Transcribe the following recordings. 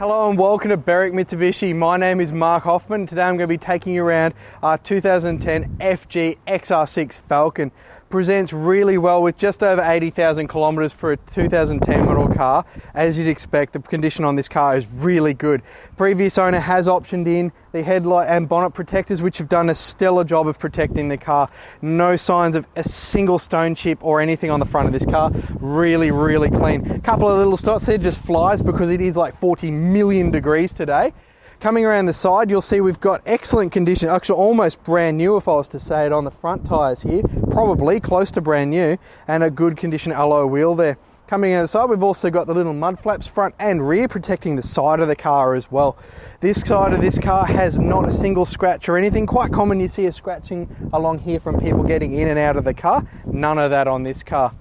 Hello and welcome to Berwick Mitsubishi. My name is Mark Hoffman. Today I'm going to be taking you around our 2010 FG XR6 Falcon. Presents really well with just over 80,000 kilometres for a 2010 model car. As you'd expect, the condition on this car is really good. Previous owner has optioned in the headlight and bonnet protectors, which have done a stellar job of protecting the car. No signs of a single stone chip or anything on the front of this car. Really, really clean. A couple of little spots there, just flies because it is like 40 million degrees today. Coming around the side, you'll see we've got excellent condition, actually almost brand new if I was to say it on the front tyres here, probably close to brand new, and a good condition alloy wheel there. Coming around the side, we've also got the little mud flaps front and rear protecting the side of the car as well. This side of this car has not a single scratch or anything. Quite common you see a scratching along here from people getting in and out of the car. None of that on this car.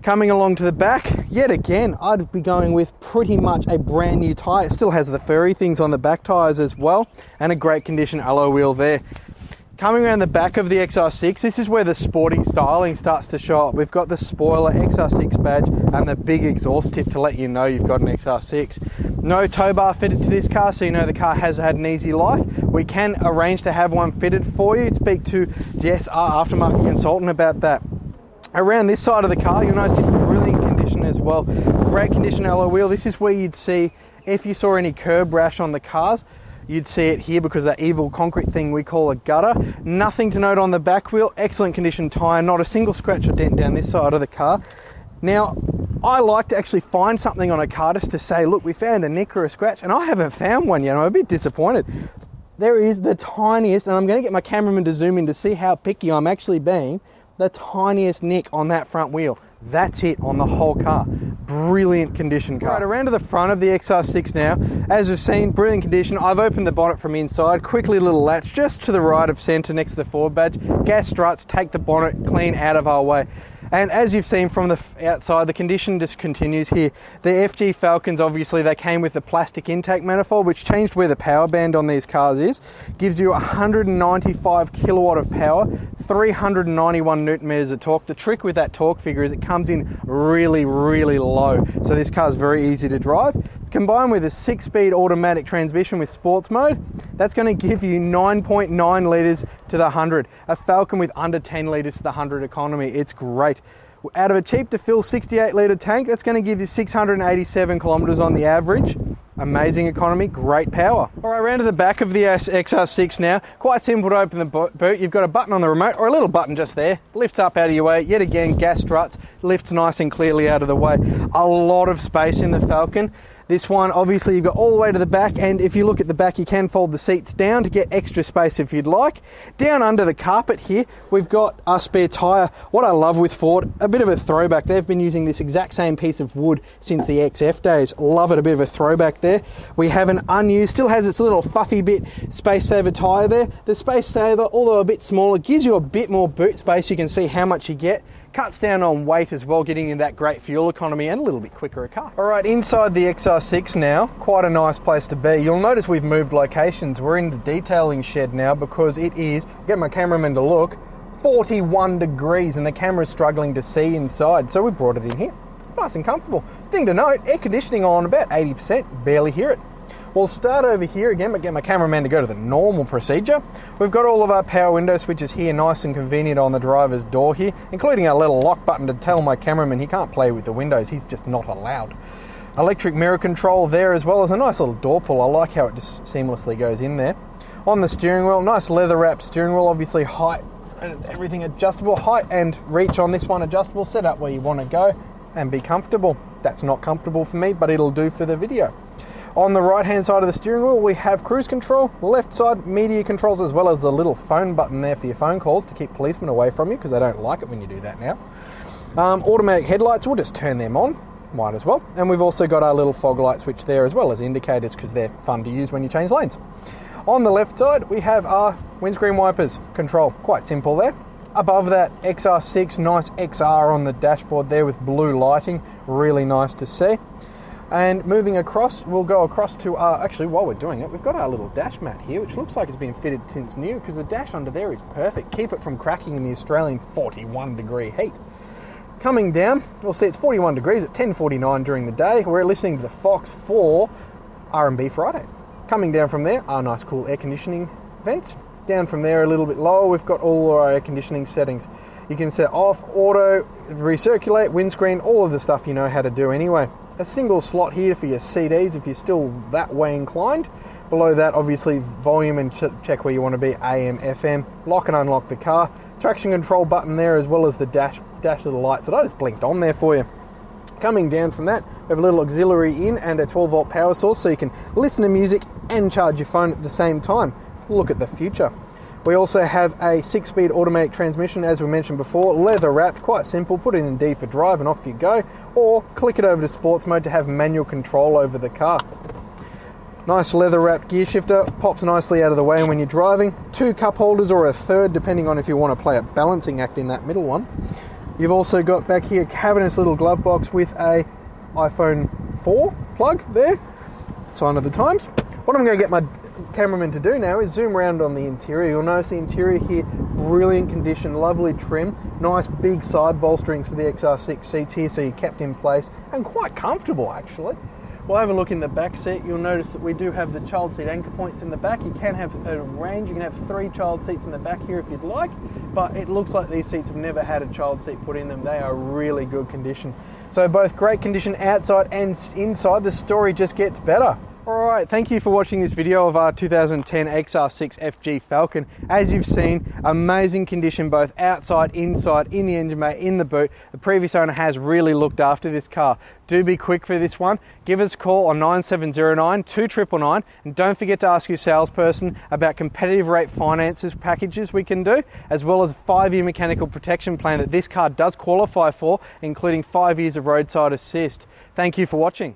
Coming along to the back, yet again, I'd be going with pretty much a brand new tyre. It still has the furry things on the back tyres as well, and a great condition alloy wheel there. Coming around the back of the XR6, this is where the sporting styling starts to show up. We've got the spoiler, XR6 badge, and the big exhaust tip to let you know you've got an XR6. No tow bar fitted to this car, so you know the car has had an easy life. We can arrange to have one fitted for you. Speak to Jess, our aftermarket consultant, about that. Around this side of the car, you'll notice it's brilliant condition as well. Great condition alloy wheel. This is where you'd see, if you saw any curb rash on the cars, you'd see it here because of that evil concrete thing we call a gutter. Nothing to note on the back wheel. Excellent condition tyre. Not a single scratch or dent down this side of the car. Now, I like to actually find something on a car just to say, look, we found a nick or a scratch, and I haven't found one yet. I'm a bit disappointed. There is the tiniest, and I'm going to get my cameraman to zoom in to see how picky I'm actually being, the tiniest nick on that front wheel. That's it on the whole car. Brilliant condition car. Right, around to the front of the XR6 now. As we've seen, brilliant condition. I've opened the bonnet from inside. Quickly a little latch just to the right of centre next to the forward badge. Gas struts, take the bonnet clean out of our way. And as you've seen from the outside, the condition just continues here. The FG Falcons, obviously, they came with the plastic intake manifold, which changed where the power band on these cars is. Gives you 195 kilowatt of power, 391 newton meters of torque. The trick with that torque figure is it comes in really, really low. So this car is very easy to drive. It's combined with a 6-speed automatic transmission with sports mode. That's going to give you 9.9 litres to the 100. A Falcon with under 10 litres to the 100 economy. It's great. Out of a cheap to fill 68 litre tank, that's going to give you 687 kilometres on the average. Amazing economy, great power. All right, around to the back of the XR6 now. Quite simple to open the boot. You've got a button on the remote, or a little button just there. Lifts up out of your way. Yet again, gas struts, lifts nice and clearly out of the way. A lot of space in the Falcon. This one, obviously, you've got all the way to the back, and if you look at the back, you can fold the seats down to get extra space if you'd like. Down under the carpet here, we've got our spare tyre. What I love with Ford, a bit of a throwback. They've been using this exact same piece of wood since the XF days. Love it, a bit of a throwback there. We have an unused, still has its little fluffy bit space saver tyre there. The space saver, although a bit smaller, gives you a bit more boot space. You can see how much you get. Cuts down on weight as well, getting in that great fuel economy and a little bit quicker a car. All right, inside the XR6 now, quite a nice place to be. You'll notice we've moved locations. We're in the detailing shed now because it is, get my cameraman to look, 41 degrees and the camera's struggling to see inside. So we brought it in here, nice and comfortable. Thing to note, air conditioning on about 80%, barely hear it. We'll start over here again, but get my cameraman to go to the normal procedure. We've got all of our power window switches here, nice and convenient on the driver's door here, including our little lock button to tell my cameraman he can't play with the windows, he's just not allowed. Electric mirror control there, as well as a nice little door pull. I like how it just seamlessly goes in there. On the steering wheel, nice leather wrapped steering wheel, obviously height and everything adjustable, height and reach on this one adjustable, set up where you want to go and be comfortable. That's not comfortable for me, but it'll do for the video. On the right hand side of the steering wheel, we have cruise control, left side media controls, as well as the little phone button there for your phone calls to keep policemen away from you, because they don't like it when you do that now. Automatic headlights, we'll just turn them on, might as well. And we've also got our little fog light switch there, as well as indicators, because they're fun to use when you change lanes. On the left side, we have our windscreen wipers control, quite simple there. Above that, XR6, nice XR on the dashboard there with blue lighting, really nice to see. And moving across, we'll go across to our, actually while we're doing it, we've got our little dash mat here, which looks like it's been fitted since new, because the dash under there is perfect. Keep it from cracking in the Australian 41 degree heat. Coming down, we'll see it's 41 degrees at 10:49 during the day. We're listening to the Fox 4 R&B Friday. Coming down from there are nice cool air conditioning vents. Down from there a little bit lower, we've got all our air conditioning settings. You can set off, auto, recirculate, windscreen, all of the stuff you know how to do anyway. A single slot here for your CDs if you're still that way inclined. Below that, obviously, volume and check where you want to be, AM, FM. Lock and unlock the car. Traction control button there, as well as the dash of the lights that I just blinked on there for you. Coming down from that, we have a little auxiliary in and a 12-volt power source, so you can listen to music and charge your phone at the same time. Look at the future. We also have a 6-speed automatic transmission, as we mentioned before, leather wrapped, quite simple. Put it in D for drive and off you go, or click it over to sports mode to have manual control over the car. Nice leather wrapped gear shifter, pops nicely out of the way when you're driving. 2 cup holders or a third, depending on if you want to play a balancing act in that middle one. You've also got back here a cavernous little glove box with a iPhone 4 plug there, sign of the times. What I'm going to get my cameraman to do now is zoom around on the interior. You'll notice the interior here, brilliant condition, lovely trim, nice big side bolsterings for the XR6 seats here, so you're kept in place and quite comfortable actually. We'll have a look in the back seat. You'll notice that we do have the child seat anchor points in the back. You can have a range, you can have 3 child seats in the back here if you'd like, but it looks like these seats have never had a child seat put in them. They are really good condition. So both great condition outside and inside. The story just gets better. Alright, thank you for watching this video of our 2010 XR6 FG Falcon. As you've seen, amazing condition both outside, inside, in the engine bay, in the boot. The previous owner has really looked after this car. Do be quick for this one. Give us a call on 9709 2999 and don't forget to ask your salesperson about competitive rate finances packages we can do, as well as a 5-year mechanical protection plan that this car does qualify for, including 5 years of roadside assist. Thank you for watching.